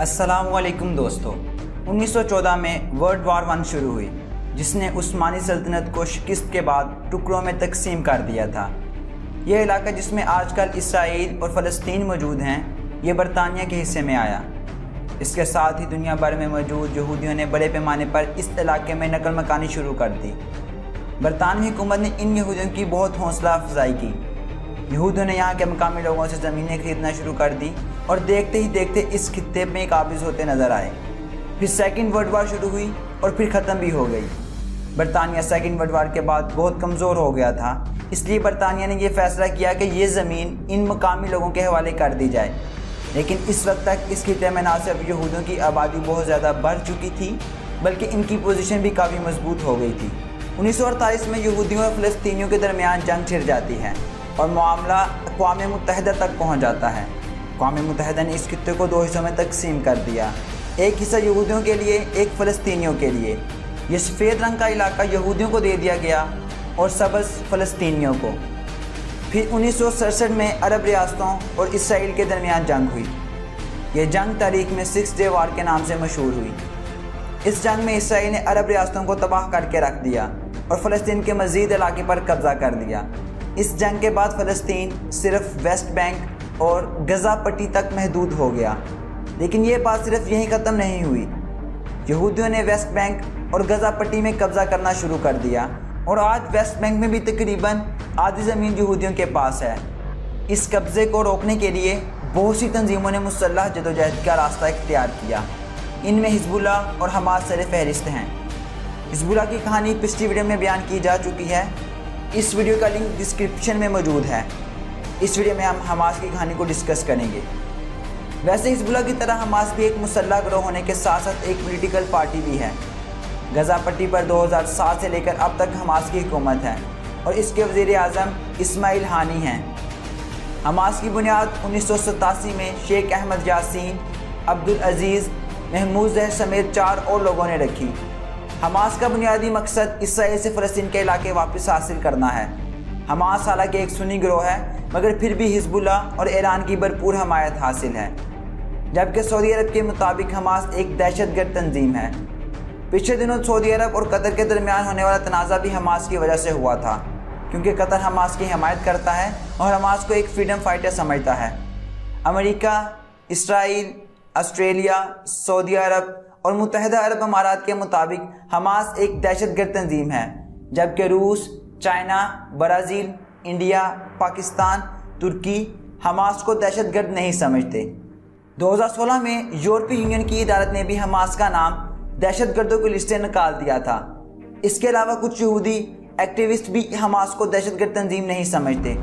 अस्सलामुअलैकुम दोस्तों। 1914 में वर्ल्ड वार 1 शुरू हुई, जिसने उस्मानी सल्तनत को शिकस्त के बाद टुकड़ों में तकसीम कर दिया था। यह इलाका जिसमें आजकल इसराइल और फ़लस्तीन मौजूद हैं, ये बरतानिया के हिस्से में आया। इसके साथ ही दुनिया भर में मौजूद यहूदियों ने बड़े पैमाने पर इस इलाके में नकल मकानी शुरू कर दी। बरतानवी हुकूमत ने इन यहूदियों की बहुत हौसला अफजाई की। यहूदियों ने यहाँ के मकामी लोगों से ज़मीनें खरीदना शुरू कर दी और देखते ही देखते इस खित्ते में काबिज होते नज़र आए। फिर सेकंड वर्ल्ड वार शुरू हुई और फिर ख़त्म भी हो गई। बरतानिया सेकंड वर्ल्ड वार के बाद बहुत कमज़ोर हो गया था, इसलिए बरतानिया ने यह फ़ैसला किया कि ये ज़मीन इन मकामी लोगों के हवाले कर दी जाए। लेकिन इस वक्त तक इस खित्ते में ना सिर्फ यहूदियों की आबादी बहुत ज़्यादा बढ़ चुकी थी, बल्कि इनकी पोजीशन भी काफ़ी मजबूत हो गई थी। 1948 में यहूदियों और फ़लस्तीनियों के दरमियान जंग छिड़ जाती है और मामला अक़वाम मुत्तहिदा तक पहुँच जाता है। अक़वाम मुत्तहिदा ने इस खित्ते को 2 हिस्सों में तकसीम कर दिया, एक हिस्सा यहूदियों के लिए, एक फ़लस्तीनियों के लिए। ये सफ़ेद रंग का इलाका यहूदियों को दे दिया गया और सब्ज़ फ़लस्तीनियों को। फिर 1967 में अरब रियासतों और इसराइल के दरमियान जंग हुई। ये जंग तारीख़ में 6 डे वार के नाम से मशहूर हुई। इस जंग में इसराइल ने अरब रियासतों को तबाह करके रख दिया और फ़लस्तीन के मज़ीद इलाके पर कब्ज़ा कर दिया। इस जंग के बाद फ़लस्तीन सिर्फ वेस्ट बैंक और गज़ा पट्टी तक महदूद हो गया। लेकिन ये बात सिर्फ यहीं ख़त्म नहीं हुई। यहूदियों ने वेस्ट बैंक और गज़ा पट्टी में कब्ज़ा करना शुरू कर दिया और आज वेस्ट बैंक में भी तकरीबन आधी ज़मीन यहूदियों के पास है। इस कब्ज़े को रोकने के लिए बहुत सी तंजीमों ने मुसल्लह जदोजहद का रास्ता इख्तियार किया। इनमें हिज़्बुल्लाह और हमास सर फहरिस्त हैं। हिज़्बुल्लाह की कहानी पिछली वीडियो में बयान की जा चुकी है। इस वीडियो का लिंक डिस्क्रिप्शन में मौजूद है। इस वीडियो में हम हमास की कहानी को डिस्कस करेंगे। वैसे हिज़्बुल्लाह की तरह हमास भी एक मुसल्लह गिरोह होने के साथ साथ एक पॉलिटिकल पार्टी भी है। गज़ा पट्टी पर 2007 से लेकर अब तक हमास की हुकूमत है और इसके वज़ीर आज़म इस्माइल हानी हैं। हमास की बुनियाद 1987 में शेख अहमद यासीन, अब्दुल अज़ीज़, महमूद ज़हर समेत 4 और लोगों ने रखी। हमास का बुनियादी मकसद इसराइल से फ़लस्तीन के इलाके वापस हासिल करना है। हमास हालांकि एक सुन्नी गिरोह है, मगर फिर भी हिज़्बुल्लाह और ईरान की भरपूर हमायत हासिल है। जबकि सऊदी अरब के मुताबिक हमास एक दहशतगर्द तंजीम है। पिछले दिनों सऊदी अरब और कतर के दरमियान होने वाला तनाज़ा भी हमास की वजह से हुआ था, क्योंकि कतर हमास की हिमायत करता है और हमास को एक फ्रीडम फाइटर समझता है। अमेरिका, इसराइल, ऑस्ट्रेलिया, सऊदी अरब और मुत्तहिदा अरब अमारात के मुताबिक हमास एक दहशतगर्द तंजीम है, जबकि रूस, चाइना, ब्राज़ील, इंडिया, पाकिस्तान, तुर्की हमास को दहशतगर्द नहीं समझते। 2016 में यूरोपीय यूनियन की अदालत ने भी हमास का नाम दहशतगर्दों की लिस्ट से निकाल दिया था। इसके अलावा कुछ यहूदी एक्टिविस्ट भी हमास को दहशतगर्द तंजीम नहीं समझते।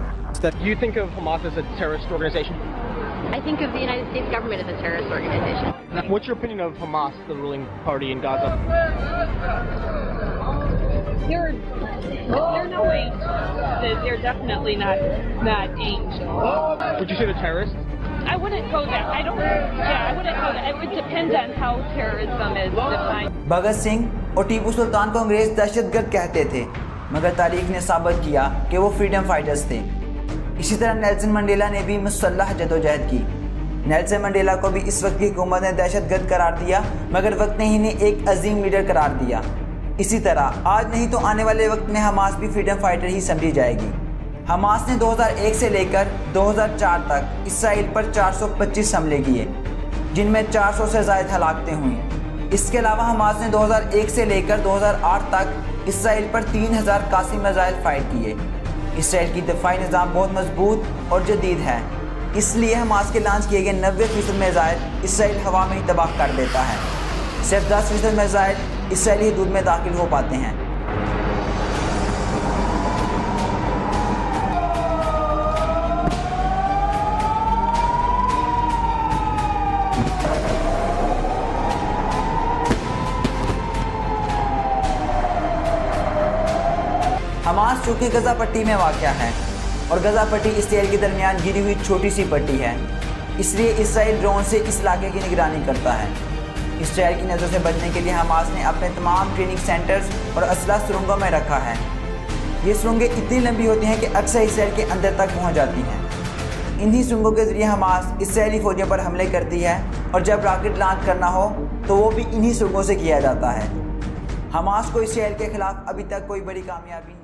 Do you think of Hamas as a terrorist organization? I think of the United States government as a terrorist organization. What's your opinion of Hamas, the ruling party in Gaza? They're no aimed. They're definitely not aimed. Would you say they're terrorists? I wouldn't go there. I wouldn't go there. It would depend on how terrorism is defined. Bhagat Singh और टीपू सुल्तान को अंग्रेज दहशतगर्द कहते थे, मगर तारीख ने साबित किया कि वो फ्रीडम फाइटर्स थे। इसी तरह नेल्सन मंडेला ने भी मुसल्लह जदोजहद की। नेल्सन मंडेला को भी इस वक्त की हुकूमत ने दहशतगर्द करार दिया, मगर वक्त ने इन्हें एक अजीम लीडर करार दिया। इसी तरह आज नहीं तो आने वाले वक्त में हमास भी फ्रीडम फाइटर ही समझी जाएगी। हमास ने 2001 से लेकर 2004 तक इसराइल पर 425 हमले किए, जिनमें 400 से ज़्यादा हलाकतें हुई। इसके अलावा हमास ने 2001 से लेकर 2008 तक इसराइल पर 3000 कासिम मिसाइल फायर किए। इसराइल की दफाई निज़ाम बहुत मजबूत और जदीद है। इसलिए हमास के लॉन्च किए गए 90% मिसाइल इसराइल हवा में ही तबाह कर देता है। सिर्फ 10% मिसाइल इसराइली हदूद में दाखिल हो पाते हैं। हमास चूँकि गजा पट्टी में वाक़या है और गजा पट्टी इसराइल के दरमियान गिरी हुई छोटी सी पट्टी है, इसलिए इसराइल ड्रोन से इस इलाके की निगरानी करता है। इसराइल की नज़र से बचने के लिए हमास ने अपने तमाम ट्रेनिंग सेंटर्स और असला सुरंगों में रखा है। ये सुरंगें इतनी लंबी होती हैं कि अक्सर इसराइल के अंदर तक पहुँच जाती हैं। इन्हीं सुरंगों के ज़रिए हमास इसराइली फौजियों पर हमले करती है और जब रॉकेट लॉन्च करना हो तो वो भी इन्हीं सुरंगों से किया जाता है। हमास को इसराइल के खिलाफ अभी तक कोई बड़ी कामयाबी